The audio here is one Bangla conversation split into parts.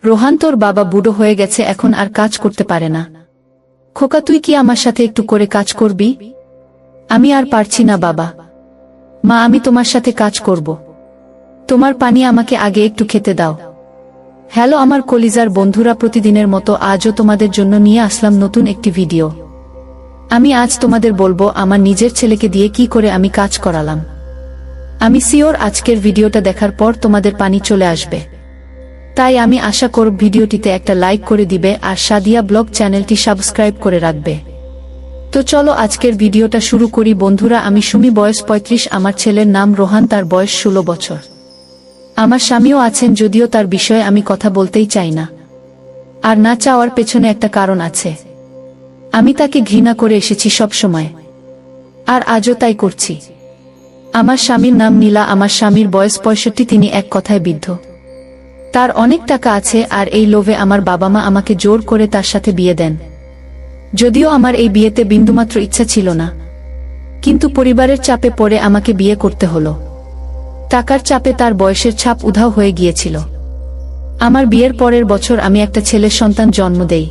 রোহান, তোর বাবা বুড়ো হয়ে গেছে, এখন আর কাজ করতে পারে না। খোকা, তুই কি আমার সাথে একটু করে কাজ করবি? আমি আর পারছি না বাবা। মা, আমি তোমার সাথে কাজ করব। তোমার পানি আমাকে আগে একটু খেতে দাও। হ্যালো আমার কলিজার বন্ধুরা, প্রতিদিনের মতো আজও তোমাদের জন্য নিয়ে আসলাম নতুন একটি ভিডিও। আমি আজ তোমাদের বলবো আমার নিজের ছেলেকে দিয়ে কি করে আমি কাজ করালাম। আমি সিওর আজকের ভিডিওটা দেখার পর তোমাদের পানি চলে আসবে। তাই আমি আশা করব ভিডিওটিতে একটা লাইক করে দিবে আর সাদিয়া ব্লগ চ্যানেলটি সাবস্ক্রাইব করে রাখবে। তো চলো আজকের ভিডিওটা শুরু করি বন্ধুরা। আমি সুমি, বয়স 35, আমার ছেলের নাম রোহান, তার বয়স 16 বছর। আমার স্বামীও আছেন, যদিও তার বিষয়ে আমি কথা বলতেই চাই না। আর না চাওয়ার পেছনে একটা কারণ আছে। আমি তাকে ঘৃণা করে এসেছি সব সময়, আর আজও তাই করছি। আমার স্বামীর নাম নীলা। আমার স্বামীর বয়স 65, তিনি এক কথায় বৃদ্ধ। তার অনেক টাকা আছে, আর এই লোভে আমার বাবা মা আমাকে জোর করে তার সাথে বিয়ে দেন। যদিও আমার এই বিয়েতে বিন্দুমাত্র ইচ্ছা ছিল না, কিন্তু পরিবারের চাপে পড়ে আমাকে বিয়ে করতে হলো। টাকার চাপে তার বয়সের ছাপ উধাও হয়ে গিয়েছিল। আমার বিয়ের পরের বছর আমি একটা ছেলের সন্তান জন্ম দেই।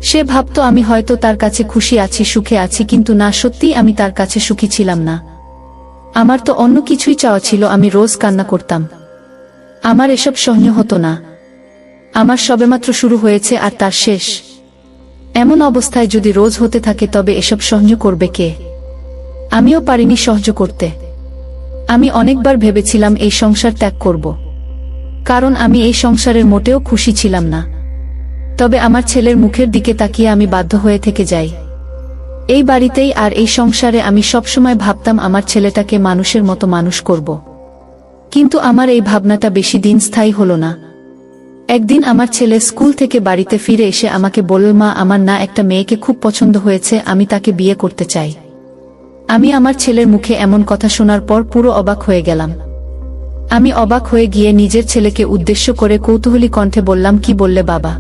সে ভাবতো আমি হয়তো তার কাছে খুশি আছি, সুখে আছি, কিন্তু না, সত্যিই আমি তার কাছে সুখী ছিলাম না। আমার তো অন্য কিছুই চাওয়া ছিল। আমি রোজ কান্না করতাম। আমার এসব সহ্য হতো না। আমার সবেমাত্র শুরু হয়েছে আর তার শেষ। এমন অবস্থায় যদি রোজ হতে থাকে তবে এসব সহ্য করবে কে? আমিও পারিনি সহ্য করতে। আমি অনেকবার ভেবেছিলাম এই সংসার ত্যাগ করব, কারণ আমি এই সংসারের মোটেও খুশি ছিলাম না। তবে আমার ছেলের মুখের দিকে তাকিয়ে আমি বাধ্য হয়ে থেকে যাই। এই বাড়িতেই আর এই সংসারে আমি সবসময় ভাবতাম আমার ছেলেটাকে মানুষের মতো মানুষ করব। কিন্তু আমার এই ভাবনাটা বেশি দিন স্থায়ী হলো না। একদিন আমার ছেলে স্কুল থেকে বাড়িতে ফিরে এসে আমাকে বলল, মা, আমার না একটা মেয়েকে খুব পছন্দ হয়েছে, আমি তাকে বিয়ে করতে চাই। আমি আমার ছেলের মুখে এমন কথা শোনার পর পুরো অবাক হয়ে গেলাম। আমি অবাক হয়ে গিয়ে নিজের ছেলেকে উদ্দেশ্য করে কৌতূহলী কণ্ঠে বললাম, কি বললে বাবা?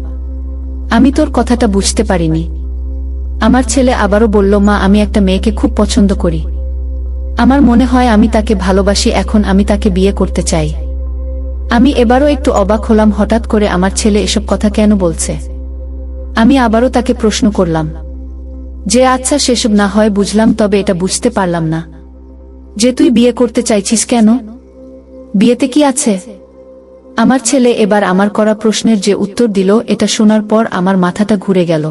আমি তোর কথাটা বুঝতে পারিনি। আমার ছেলে আবারও বলল, মা, আমি একটা মেয়েকে খুব পছন্দ করি। আমার মনে হয় আমি তাকে ভালোবাসি, এখন আমি তাকে বিয়ে করতে চাই। আমি এবারও একটু অবাক হলাম, হঠাৎ করে আমার ছেলে এসব কথা কেন বলছে। আমি আবারও তাকে প্রশ্ন করলাম যে আচ্ছা, সেসব না হয় বুঝলাম, তবে এটা বুঝতে পারলাম না যে তুই বিয়ে করতে চাইছিস কেন? বিয়েতে কি আছে? আমার ছেলে এবার আমার করা প্রশ্নের যে উত্তর দিল, এটা শোনার পর আমার মাথাটা ঘুরে গেল।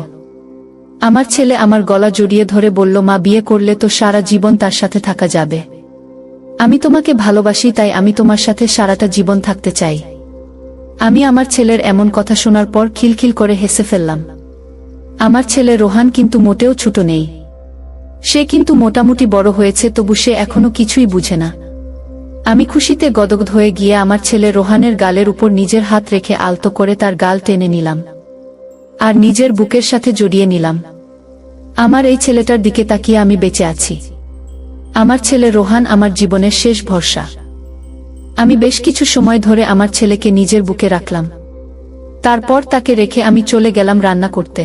আমার ছেলে আমার গলা জড়িয়ে ধরে বলল, মা, বিয়ে করলে তো সারা জীবন তার সাথে থাকা যাবে। আমি তোমাকে ভালোবাসি, তাই আমি তোমার সাথে সারাটা জীবন থাকতে চাই। আমি আমার ছেলের এমন কথা শোনার পর খিলখিল করে হেসে ফেললাম। আমার ছেলে রোহান কিন্তু মোটেও ছোট নেই। সে কিন্তু মোটামুটি বড় হয়েছে, তবু সে এখনো কিছুই বুঝে না। আমি খুশিতে গদগদ হয়ে গিয়ে আমার ছেলে রোহানের গালের উপর নিজের হাত রেখে আলতো করে তার গাল টেনে নিলাম আর নিজের বুকের সাথে জড়িয়ে নিলাম। আমার এই ছেলেটার দিকে তাকিয়ে আমি বেঁচে আছি। আমার ছেলে রোহান আমার জীবনের শেষ ভরসা। আমি বেশ কিছু সময় ধরে আমার ছেলেকে নিজের বুকে রাখলাম। তারপর তাকে রেখে আমি চলে গেলাম রান্না করতে।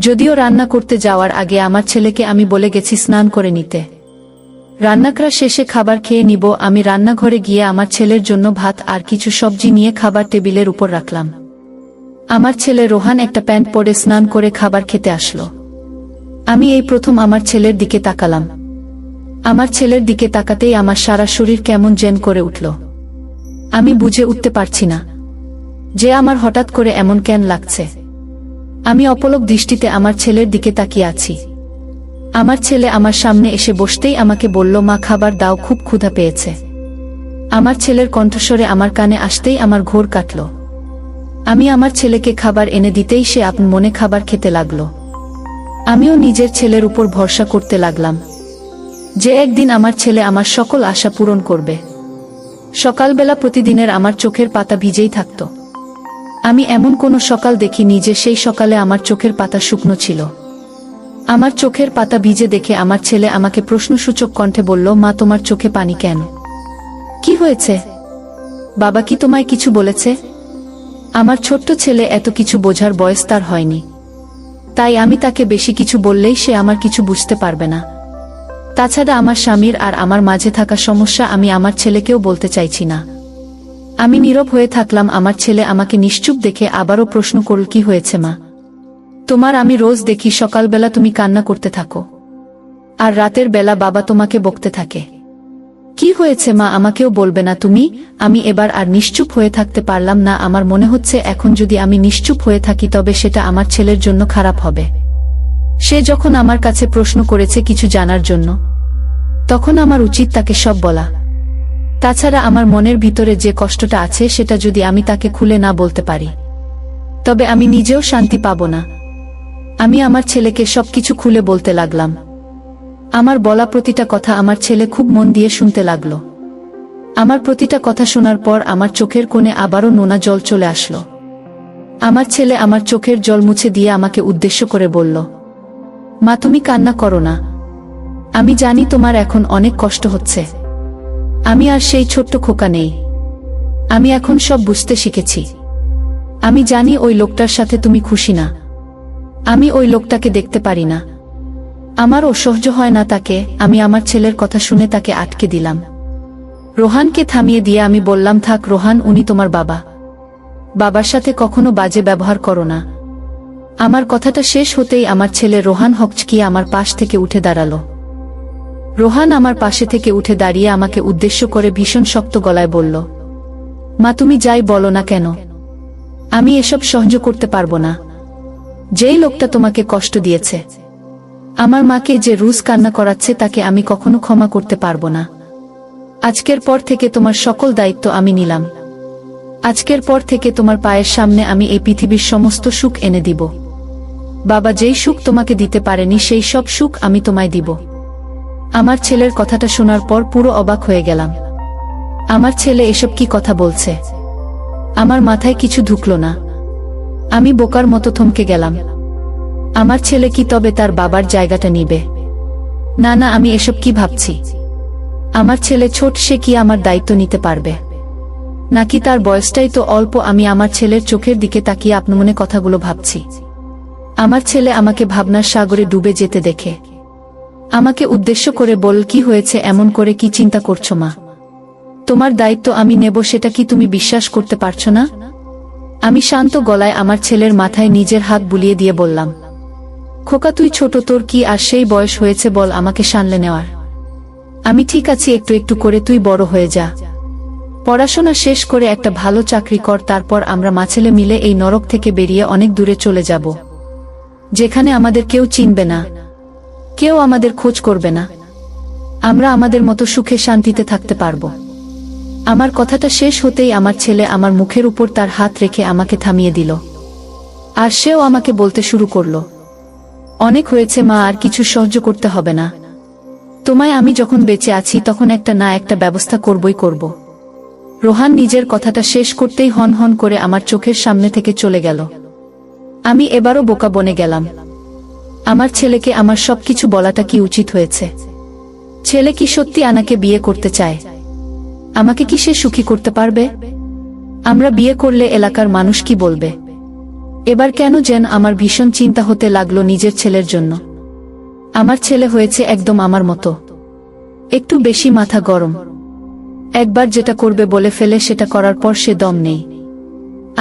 যদিও রান্না করতে যাওয়ার আগে আমার ছেলেকে আমি বলে গেছি স্নান করে নিতে। রান্নাকরা শেষে খাবার খেয়ে নিব। আমি রান্নাঘরে গিয়ে আমার ছেলের জন্য ভাত আর কিছু সবজি নিয়ে খাবার টেবিলের উপর রাখলাম। আমার ছেলে রোহান একটা প্যান্ট পরে স্নান করে খাবার খেতে আসলো। আমি এই প্রথম আমার ছেলের দিকে তাকালাম। আমার ছেলের দিকে তাকাতেই আমার সারা শরীর কেমন যেন করে উঠল। আমি বুঝে উঠতে পারছি না যে আমার হঠাৎ করে এমন কেন লাগছে। আমি অপলক দৃষ্টিতে আমার ছেলের দিকে তাকিয়ে আছি। আমার ছেলে আমার সামনে এসে বসতেই আমাকে বলল, মা, খাবার দাও, খুব ক্ষুধা পেয়েছে। আমার ছেলের কণ্ঠস্বরে আমার কানে আসতেই আমার ঘোর কাটল। আমি আমার ছেলেকে খাবার এনে দিতেই সে আপন মনে খাবার খেতে লাগলো। আমিও নিজের ছেলের উপর ভরসা করতে লাগলাম যে একদিন আমার ছেলে আমার সকল আশা পূরণ করবে। সকালবেলা প্রতিদিনের আমার চোখের পাতা ভিজেই থাকত। আমি এমন কোনো সকাল দেখিনি যে সেই সকালে আমার চোখের পাতা শুকনো ছিল। আমার চোখের পাতা ভিজে দেখে আমার ছেলে আমাকে প্রশ্নসূচক কণ্ঠে বলল, মা, তোমার চোখে পানি কেন? কি হয়েছে? বাবা কি তোমায় কিছু বলেছে? আমার ছোট্ট ছেলে এত কিছু বোঝার বয়স তার হয়নি, তাই আমি তাকে বেশি কিছু বললেই সে আমার কিছু বুঝতে পারবে না। তাছাড়া আমার স্বামীর আর আমার মাঝে থাকা সমস্যা আমি আমার ছেলেকেও বলতে চাইছি না। আমি নীরব হয়ে থাকলাম। আমার ছেলে আমাকে নিশ্চুপ দেখে আবারও প্রশ্ন করল, কি হয়েছে মা? তোমার আমি রোজ দেখি সকালবেলা তুমি কান্না করতে থাকো, আর রাতের বেলা বাবা তোমাকে বকতে থাকে। কি হয়েছে মা, আমাকেও বলবে না তুমি? আমি এবার আর নিশ্চুপ হয়ে থাকতে পারলাম না। আমার মনে হচ্ছে এখন যদি আমি নিশ্চুপ হয়ে থাকি তবে সেটা আমার ছেলের জন্য খারাপ হবে। সে যখন আমার কাছে প্রশ্ন করেছে কিছু জানার জন্য, তখন আমার উচিত তাকে সব বলা। তাছাড়া আমার মনের ভিতরে যে কষ্টটা আছে সেটা যদি আমি তাকে খুলে না বলতে পারি, তবে আমি নিজেও শান্তি পাব না। আমি আমার ছেলেকে সবকিছু খুলে বলতে লাগলাম। আমার বলা প্রতিটা কথা আমার ছেলে খুব মন দিয়ে শুনতে লাগলো। আমার প্রতিটা কথা শোনার পর আমার চোখের কোণে আবারও নোনা জল চলে আসলো। আমার ছেলে আমার চোখের জল মুছে দিয়ে আমাকে উদ্দেশ্য করে বলল, মা তুমি কান্না করো না। আমি জানি তোমার এখন অনেক কষ্ট হচ্ছে। আমি আর সেই ছোট্ট খোকা নেই। আমি এখন সব বুঝতে শিখেছি। আমি জানি ওই লোকটার সাথে তুমি খুশি না। আমি ওই লোকটাকে দেখতে পারি না। আমার অসহ্য হয় না তাকে। আমি আমার ছেলের কথা শুনে তাকে আটকে দিলাম। রোহানকে থামিয়ে দিয়ে আমি বললাম, থাক রোহান, উনি তোমার বাবা। বাবার সাথে কখনো বাজে ব্যবহার করো না। আমার কথাটা শেষ হতেই আমার ছেলে রোহান হকচকিয়ে আমার পাশ থেকে উঠে দাঁড়ালো। রোহান আমার পাশে থেকে উঠে দাঁড়িয়ে আমাকে উদ্দেশ্য করে ভীষণ শক্ত গলায় বলল, মা তুমি যাই বলো না কেন, আমি এসব সহ্য করতে পারবো না। যেই লোকটা তোমাকে কষ্ট দিয়েছে, আমার মাকে যে রোজ কান্না করাচ্ছে, তাকে আমি কখনো ক্ষমা করতে পারবো না। আজকের পর থেকে তোমার সকল দায়িত্ব আমি নিলাম। আজকের পর থেকে তোমার পায়ের সামনে আমি এই পৃথিবীর সমস্ত সুখ এনে দিব। বাবা যেই সুখ তোমাকে দিতে পারেনি সেই সব সুখ আমি তোমায় দিব। আমার ছেলের কথাটা শোনার পর পুরো অবাক হয়ে গেলাম। আমার ছেলে এসব কি কথা বলছে? আমার মাথায় কিছু ঢুকলো না। আমি বোকার মতো থমকে গেলাম। আমার ছেলে কি তবে তার বাবার জায়গাটা নিবে? না না, আমি এসব কি ভাবছি? আমার ছেলে ছোট, সে কি আমার দায়িত্ব নিতে পারবে? নাকি তার বয়সটাই তো অল্প? আমি আমার ছেলের চোখের দিকে তাকিয়ে আপনমনে কথাগুলো ভাবছি। আমার ছেলে আমাকে ভাবনার সাগরে ডুবে যেতে দেখে আমাকে উদ্দেশ্য করে বল, কি হয়েছে, এমন করে কি চিন্তা করছো মা? তোমার দায়িত্ব আমি নেব, সেটা কি তুমি বিশ্বাস করতে পারছো না? আমি শান্ত গলায় আমার ছেলের মাথায় নিজের হাত বুলিয়ে দিয়ে বললাম, খোকা তুই ছোট, তোর কি আর সেই বয়স হয়েছে বল আমাকে সামলে নেওয়ার? আমি ঠিক আছি, একটু একটু করে তুই বড় হয়ে যা। পড়াশোনা শেষ করে একটা ভালো চাকরি কর, তারপর আমরা মাছেলে মিলে এই নরক থেকে বেরিয়ে অনেক দূরে চলে যাব, যেখানে আমাদের কেউ চিনবে না, কেউ আমাদের খোঁজ করবে না। আমরা আমাদের মতো সুখে শান্তিতে থাকতে পারবো। আমার কথাটা শেষ হতেই আমার ছেলে আমার মুখের উপর তার হাত রেখে আমাকে থামিয়ে দিল। আর সেও আমাকে বলতে শুরু করলো, অনেক হয়েছে মা, আর কিছু সহ্য করতে হবে না। তোমায় আমি যখন বেঁচে আছি তখন একটা না একটা ব্যবস্থা করবই করব। রোহান নিজের কথাটা শেষ করতেই হন হন করে আমার চোখের সামনে থেকে চলে গেল। আমি এবারও বোকা বনে গেলাম। আমার ছেলেকে আমার সবকিছু বলাটা কি উচিত হয়েছে? ছেলে কি সত্যি আনাকে বিয়ে করতে চায়? আমাকে কি সে সুখী করতে পারবে? আমরা বিয়ে করলে এলাকার মানুষ কি বলবে? এবার কেন যেন আমার ভীষণ চিন্তা হতে লাগলো নিজের ছেলের জন্য। আমার ছেলে হয়েছে একদম আমার মতো, একটু বেশি মাথা গরম। একবার যেটা করবে বলে ফেলে, সেটা করার পর সে দম নেই।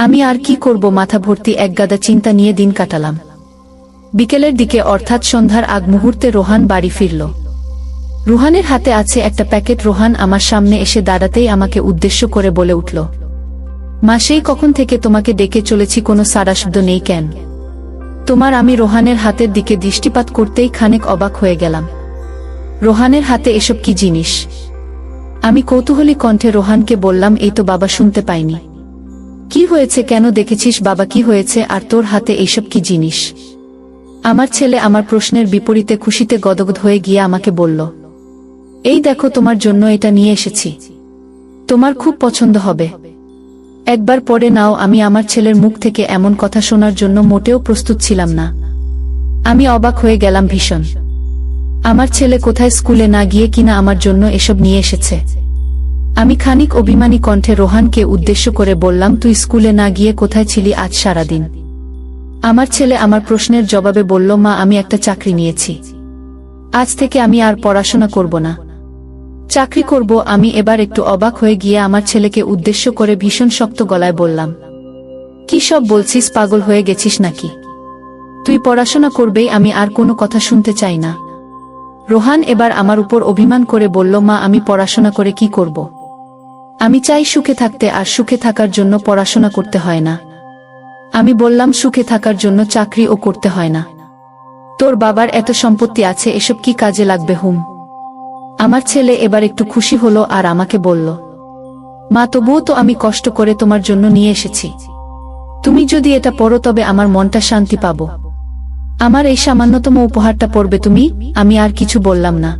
আমি আর কি করব, মাথা ভর্তি একগাদা চিন্তা নিয়ে দিন কাটালাম। বিকেলের দিকে অর্থাৎ সন্ধ্যার আগ মুহূর্তে রোহান বাড়ি ফিরল। রুহানের হাতে আছে একটা প্যাকেট। রোহান আমার সামনে এসে দাঁড়াতেই আমাকে উদ্দেশ্য করে বলে উঠল, মা সেই কখন থেকে তোমাকে ডেকে চলেছি, কোনো সাড়া শব্দ নেই কেন তোমার? আমি রোহানের হাতের দিকে দৃষ্টিপাত করতেই খানিক অবাক হয়ে গেলাম। রোহানের হাতে এসব কি জিনিস? আমি কৌতূহলী কণ্ঠে রোহানকে বললাম, এই তো বাবা, শুনতে পাইনি। কি হয়েছে, কেন দেখেছিস বাবা, কি হয়েছে? আর তোর হাতে এইসব কি জিনিস? আমার ছেলে আমার প্রশ্নের বিপরীতে খুশিতে গদগদ হয়ে গিয়ে আমাকে বলল, এই দেখো তোমার জন্য এটা নিয়ে এসেছি, তোমার খুব পছন্দ হবে, একবার পরে নাও। আমি আমার ছেলের মুখ থেকে এমন কথা শোনার জন্য মোটেও প্রস্তুত ছিলাম না। আমি অবাক হয়ে গেলাম ভীষণ। আমার ছেলে কোথায় স্কুলে না গিয়ে কিনা আমার জন্য এসব নিয়ে এসেছে। আমি খানিক অভিমানী কণ্ঠে রোহানকে উদ্দেশ্য করে বললাম, তুই স্কুলে না গিয়ে কোথায় ছিলি আজ সারাদিন? আমার ছেলে আমার প্রশ্নের জবাবে বলল, মা আমি একটা চাকরি নিয়েছি, আজ থেকে আমি আর পড়াশোনা করব না। চাকরি করব। আমি এবার একটু অবাক হয়ে গিয়ে আমার ছেলেকে উদ্দেশ্য করে ভীষণ শক্ত গলায় বললাম, কি সব বলছিস? পাগল হয়ে গেছিস নাকি? তুই পড়াশোনা করবেই, আমি আর কোনো কথা শুনতে চাই না। রোহান এবার আমার উপর অভিমান করে বলল, মা আমি পড়াশোনা করে কি করব? আমি চাই সুখে থাকতে, আর সুখে থাকার জন্য পড়াশোনা করতে হয় না। আমি বললাম, সুখে থাকার জন্য চাকরিও করতে হয় না। তোর বাবার এত সম্পত্তি আছে, এসব কি কাজে লাগবে? হুম। আমার ছেলে এবার একটু খুশি হলো আর আমাকে বলল, মা তবুও তো আমি কষ্ট করে তোমার জন্য নিয়ে এসেছি। তুমি যদি এটা পড়ো তবে আমার মনটা শান্তি পাবো। আমার এই সামান্যতম উপহারটা পড়বে তুমি? আমি আর কিছু বললাম না,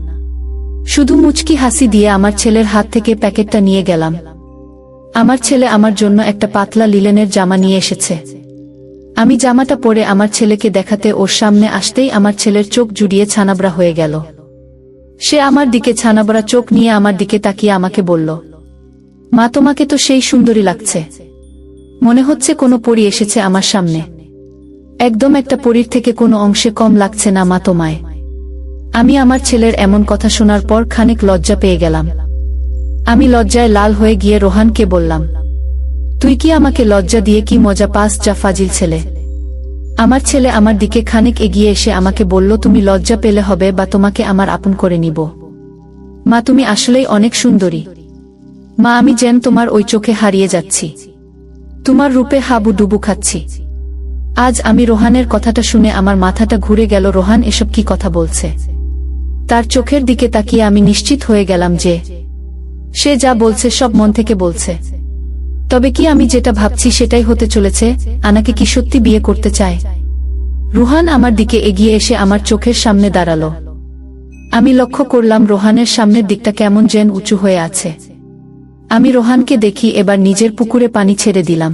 শুধু মুচকি হাসি দিয়ে আমার ছেলের হাত থেকে প্যাকেটটা নিয়ে গেলাম। আমার ছেলে আমার জন্য একটা পাতলা লিলেনের জামা নিয়ে এসেছে। আমি জামাটা পরে আমার ছেলেকে দেখাতে ওর সামনে আসতেই আমার ছেলের চোখ জুড়িয়ে ছানাবড়া হয়ে গেল। সে আমার দিকে ছানাবড়া চোখ নিয়ে আমার দিকে তাকিয়ে আমাকে বলল, মা তোমাকে তো সেই সুন্দরী লাগছে, মনে হচ্ছে কোনো পরী এসেছে আমার সামনে। একদম একটা পরীর থেকে কোনো অংশে কম লাগছে না মা তোমায়। আমি আমার ছেলের এমন কথা শোনার পর খানিক লজ্জা পেয়ে গেলাম। আমি লজ্জায় লাল হয়ে গিয়ে রোহানকে বললাম, তুই কি আমাকে লজ্জা দিয়ে কি মজা পাস? যা ফাজিল ছেলে। আমার ছেলে আমার দিকে খানিক এগিয়ে এসে আমাকে বলল, তুমি লজ্জা পেলে হবে বা তোমাকে আমার আপন করে নিব। মা তুমি আসলেই অনেক সুন্দরী। মা আমি যেন তোমার ওই চোখে হারিয়ে যাচ্ছি, তোমার রূপে হাবু ডুবু খাচ্ছি। আজ আমি রোহানের কথাটা শুনে আমার মাথাটা ঘুরে গেল। রোহান এসব কি কথা বলছে? তার চোখের দিকে তাকিয়ে আমি নিশ্চিত হয়ে গেলাম যে সে যা বলছে সব মন থেকে বলছে। তবে কি আমি যেটা ভাবছি সেটাই হতে চলেছে? আনাকে কি সত্যি বিয়ে করতে চায়? রোহান আমার দিকে এগিয়ে এসে আমার চোখের সামনে দাঁড়ালো। আমি লক্ষ্য করলাম রোহানের সামনের দিকটা কেমন যেন উঁচু হয়ে আছে। আমি রোহানকে দেখি এবার নিজের পুকুরে পানি ছেড়ে দিলাম।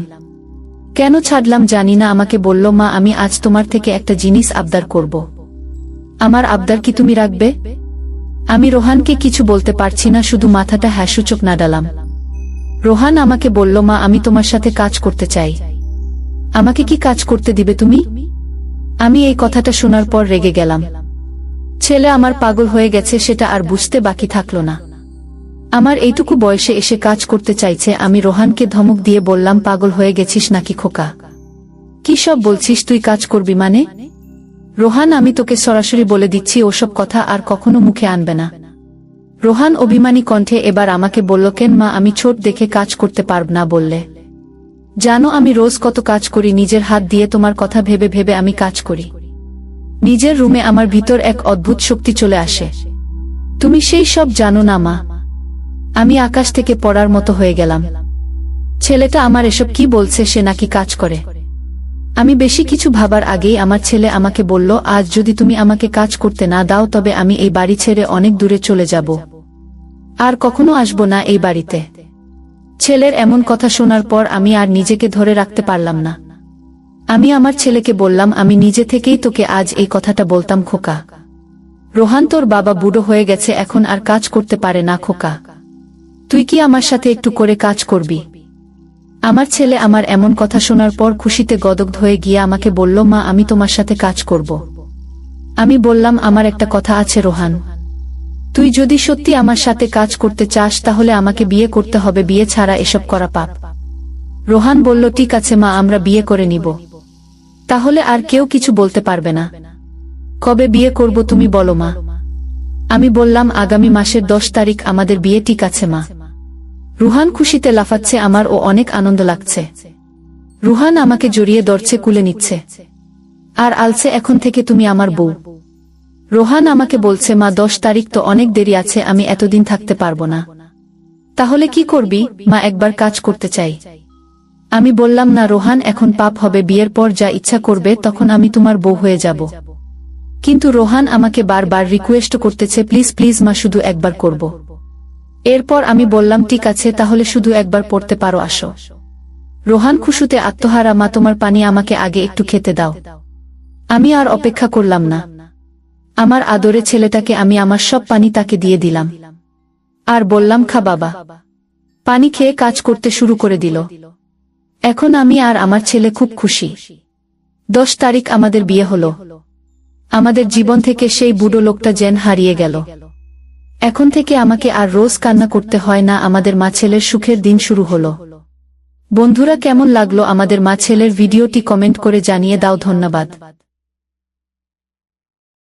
কেন ছাড়লাম জানি না। আমাকে বলল, মা আমি আজ তোমার থেকে একটা জিনিস আবদার করব। আমার আবদার কি তুমি রাখবে? আমি রোহানকে কিছু বলতে পারছি না, শুধু মাথাটা হ্যাঁসূচক নাড়ালাম। রোহান আমাকে বলল, মা আমি তোমার সাথে কাজ করতে চাই। আমাকে কি কাজ করতে দিবে তুমি? আমি এই কথাটা শোনার পর রেগে গেলাম। ছেলে আমার পাগল হয়ে গেছে সেটা আর বুঝতে বাকি থাকলো না। আমার এইটুকু বয়সে এসে কাজ করতে চাইছে। আমি রোহানকে ধমক দিয়ে বললাম, পাগল হয়ে গেছিস নাকি খোকা? কি সব বলছিস? তুই কাজ করবি মানে? রোহান আমি তোকে সরাসরি বলে দিচ্ছি ওসব কথা আর কখনো মুখে আনবে না। রোহান অভিমানী কণ্ঠে এবার আমাকে বলল, কেন মা আমি ছোট দেখে কাজ করতে পারব না বললে? জানো আমি রোজ কত কাজ করি নিজের হাত দিয়ে। তোমার কথা ভেবে ভেবে আমি কাজ করি। নিজের রুমে আমার ভিতর এক অদ্ভুত শক্তি চলে আসে। তুমি সেই সব জানো না মা। আমি আকাশ থেকে পড়ার মতো হয়ে গেলাম। ছেলেটা আমার এসব কি বলছে? সে নাকি কাজ করে? আমি বেশি কিছু ভাবার আগেই আমার ছেলে আমাকে বলল, আজ যদি তুমি আমাকে কাজ করতে না দাও তবে আমি এই বাড়ি ছেড়ে অনেক দূরে চলে যাব, আর কখনো আসব না এই বাড়িতে। ছেলের এমন কথা শোনার পর আমি আর নিজেকে ধরে রাখতে পারলাম না। আমি আমার ছেলেকে বললাম, আমি নিজে থেকেই তোকে আজ এই কথাটা বলতাম খোকা। রোহান তোর বাবা বুড়ো হয়ে গেছে, এখন আর কাজ করতে পারে না খোকা। তুই কি আমার সাথে একটু করে কাজ করবি? আমার ছেলে আমার এমন কথা শোনার পর খুশিতে গদগদ হয়ে গিয়ে আমাকে বলল, মা আমি তোমার সাথে কাজ করব। আমি বললাম, আমার একটা কথা আছে রোহান, তুই যদি সত্যি আমার সাথে কাজ করতে চাস তাহলে আমাকে বিয়ে করতে হবে, বিয়ে ছাড়া এসব করা পাপ। রোহান বলল, ঠিক আছে মা, আমরা বিয়ে করে নিব, তাহলে আর কেউ কিছু বলতে পারবে না। কবে বিয়ে করব তুমি বলো মা? আমি বললাম, আগামী মাসের 10 তারিখ আমাদের বিয়ে। ঠিক আছে মা। রুহান খুশিতে লাফাচ্ছে, আমার ও অনেক আনন্দ লাগছে। রুহান আমাকে জড়িয়ে ধরছে, কুলে নিচ্ছে আর আলছে, এখন থেকে তুমি আমার বউ। রোহান আমাকে বলছে, মা 10 তারিখ তো অনেক দেরি আছে, আমি এতদিন থাকতে পারবো না। তাহলে কি করবি? মা একবার কাজ করতে চাই। আমি বললাম, না রোহান, এখন পাপ হবে, বিয়ের পর যা ইচ্ছা করবে তখন আমি তোমার বউ হয়ে যাব। কিন্তু রোহান আমাকে বারবার রিকোয়েস্ট করতেছে, প্লিজ প্লিজ মা, শুধু একবার করব। এরপর আমি বললাম, ঠিক আছে তাহলে শুধু একবার পড়তে পারো, আসো। রোহান খুশুতে আত্মহারা, মা তোমার পানি আমাকে আগে একটু খেতে দাও। আমি আর অপেক্ষা করলাম না। আমার আদরে ছেলেটাকে আমি আমার সব পানি তাকে দিয়ে দিলাম আর বললাম, খা বাবা। পানি খেয়ে কাজ করতে শুরু করে দিল। এখন আমি আর আমার ছেলে খুব খুশি। 10 তারিখ আমাদের বিয়ে হলো। আমাদের জীবন থেকে সেই বুড়ো লোকটা যেন হারিয়ে গেল। এখন থেকে আমাকে আর রোজ কান্না করতে হয় না। আমাদের মা ছেলের সুখের দিন শুরু হলো। বন্ধুরা, কেমন লাগলো আমাদের মা ছেলের ভিডিওটি কমেন্ট করে জানিয়ে দাও। ধন্যবাদ।